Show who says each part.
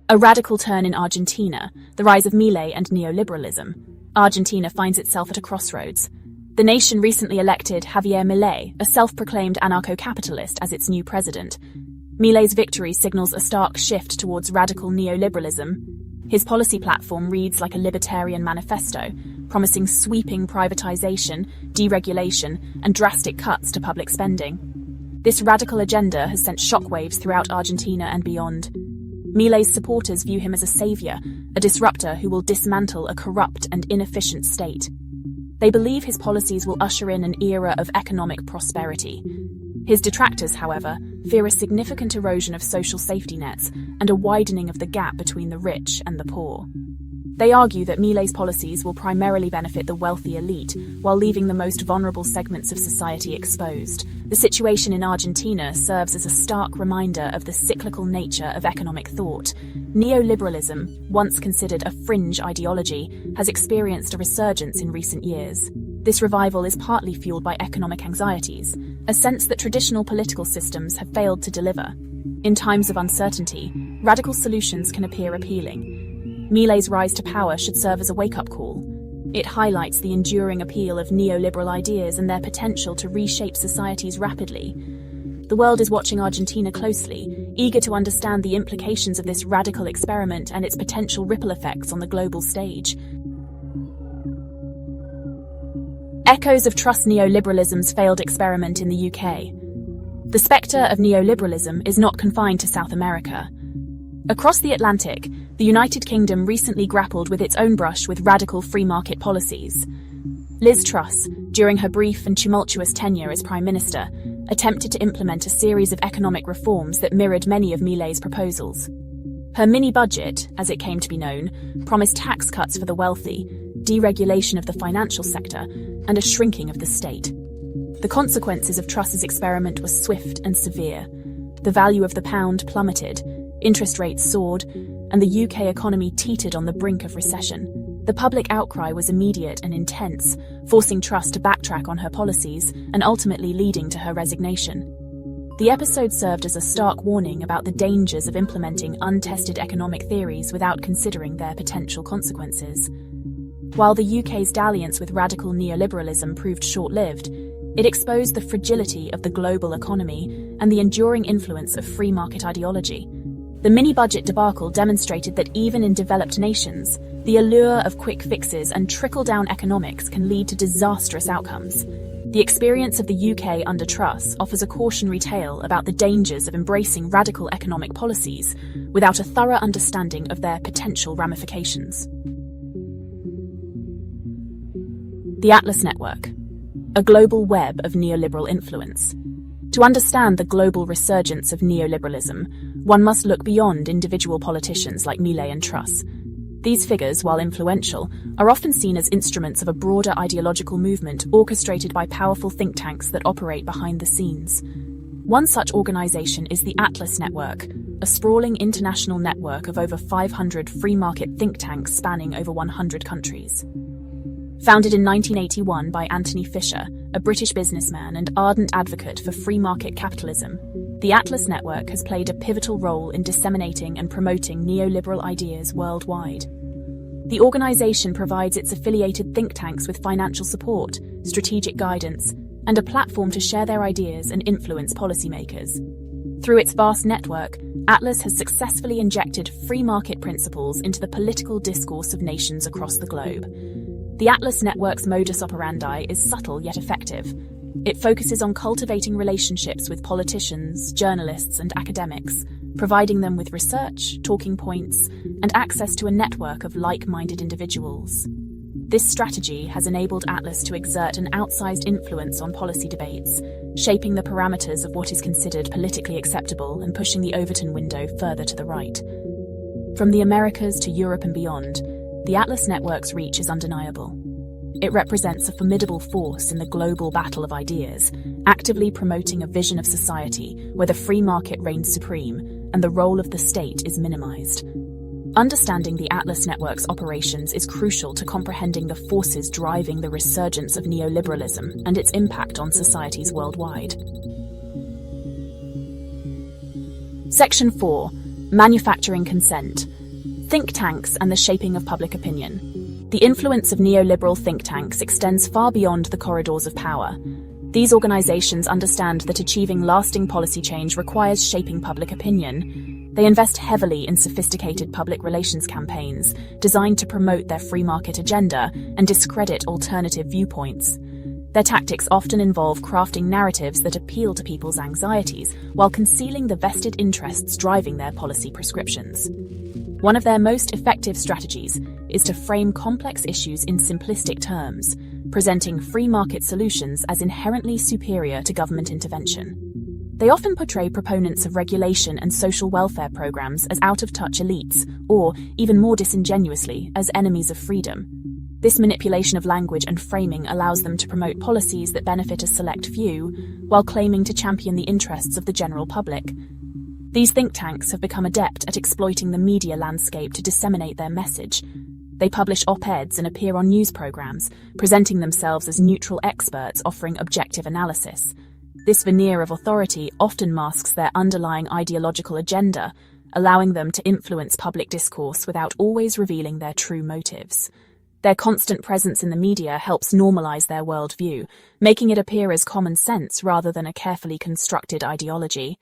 Speaker 1: A radical turn in Argentina, the rise of Milei and neoliberalism. Argentina finds itself at a crossroads. The nation recently elected Javier Milei, a self-proclaimed anarcho-capitalist, as its new president. Milei's victory signals a stark shift towards radical neoliberalism. His policy platform reads like a libertarian manifesto, promising sweeping privatization, deregulation, and drastic cuts to public spending. This radical agenda has sent shockwaves throughout Argentina and beyond. Milei's supporters view him as a savior, a disruptor who will dismantle a corrupt and inefficient state. They believe his policies will usher in an era of economic prosperity. His detractors, however, fear a significant erosion of social safety nets and a widening of the gap between the rich and the poor. They argue that Milei's policies will primarily benefit the wealthy elite, while leaving the most vulnerable segments of society exposed. The situation in Argentina serves as a stark reminder of the cyclical nature of economic thought. Neoliberalism, once considered a fringe ideology, has experienced a resurgence in recent years. This revival is partly fueled by economic anxieties, a sense that traditional political systems have failed to deliver. In times of uncertainty, radical solutions can appear appealing. Milei's rise to power should serve as a wake-up call. It highlights the enduring appeal of neoliberal ideas and their potential to reshape societies rapidly. The world is watching Argentina closely, eager to understand the implications of this radical experiment and its potential ripple effects on the global stage. Echoes of Truss neoliberalism's failed experiment in the UK. The spectre of neoliberalism is not confined to South America. Across the Atlantic, the United Kingdom recently grappled with its own brush with radical free market policies. Liz Truss, during her brief and tumultuous tenure as Prime Minister, attempted to implement a series of economic reforms that mirrored many of Milei's proposals. Her mini-budget, as it came to be known, promised tax cuts for the wealthy, deregulation of the financial sector, and a shrinking of the state. The consequences of Truss's experiment were swift and severe. The value of the pound plummeted, interest rates soared, and the UK economy teetered on the brink of recession. The public outcry was immediate and intense, forcing Truss to backtrack on her policies and ultimately leading to her resignation. The episode served as a stark warning about the dangers of implementing untested economic theories without considering their potential consequences. While the UK's dalliance with radical neoliberalism proved short-lived, it exposed the fragility of the global economy and the enduring influence of free market ideology. The mini-budget debacle demonstrated that even in developed nations, the allure of quick fixes and trickle-down economics can lead to disastrous outcomes. The experience of the UK under Truss offers a cautionary tale about the dangers of embracing radical economic policies without a thorough understanding of their potential ramifications. The Atlas Network, a global web of neoliberal influence. To understand the global resurgence of neoliberalism, one must look beyond individual politicians like Milei and Truss. These figures, while influential, are often seen as instruments of a broader ideological movement orchestrated by powerful think tanks that operate behind the scenes. One such organization is the Atlas Network, a sprawling international network of over 500 free market think tanks spanning over 100 countries. Founded in 1981 by Anthony Fisher, a British businessman and ardent advocate for free market capitalism, the Atlas Network has played a pivotal role in disseminating and promoting neoliberal ideas worldwide. The organization provides its affiliated think tanks with financial support, strategic guidance, and a platform to share their ideas and influence policymakers. Through its vast network, Atlas has successfully injected free market principles into the political discourse of nations across the globe. The Atlas Network's modus operandi is subtle yet effective. It focuses on cultivating relationships with politicians, journalists, and academics, providing them with research, talking points, and access to a network of like-minded individuals. This strategy has enabled Atlas to exert an outsized influence on policy debates, shaping the parameters of what is considered politically acceptable and pushing the Overton window further to the right. From the Americas to Europe and beyond, the Atlas Network's reach is undeniable. It represents a formidable force in the global battle of ideas, actively promoting a vision of society where the free market reigns supreme and the role of the state is minimized. Understanding the Atlas Network's operations is crucial to comprehending the forces driving the resurgence of neoliberalism and its impact on societies worldwide. Section 4. Manufacturing consent. Think tanks and the shaping of public opinion. The influence of neoliberal think tanks extends far beyond the corridors of power. These organizations understand that achieving lasting policy change requires shaping public opinion. They invest heavily in sophisticated public relations campaigns designed to promote their free market agenda and discredit alternative viewpoints. Their tactics often involve crafting narratives that appeal to people's anxieties while concealing the vested interests driving their policy prescriptions. One of their most effective strategies is to frame complex issues in simplistic terms, presenting free market solutions as inherently superior to government intervention. They often portray proponents of regulation and social welfare programs as out-of-touch elites, or, even more disingenuously, as enemies of freedom. This manipulation of language and framing allows them to promote policies that benefit a select few, while claiming to champion the interests of the general public. These think tanks have become adept at exploiting the media landscape to disseminate their message. They publish op-eds and appear on news programs, presenting themselves as neutral experts offering objective analysis. This veneer of authority often masks their underlying ideological agenda, allowing them to influence public discourse without always revealing their true motives. Their constant presence in the media helps normalize their worldview, making it appear as common sense rather than a carefully constructed ideology.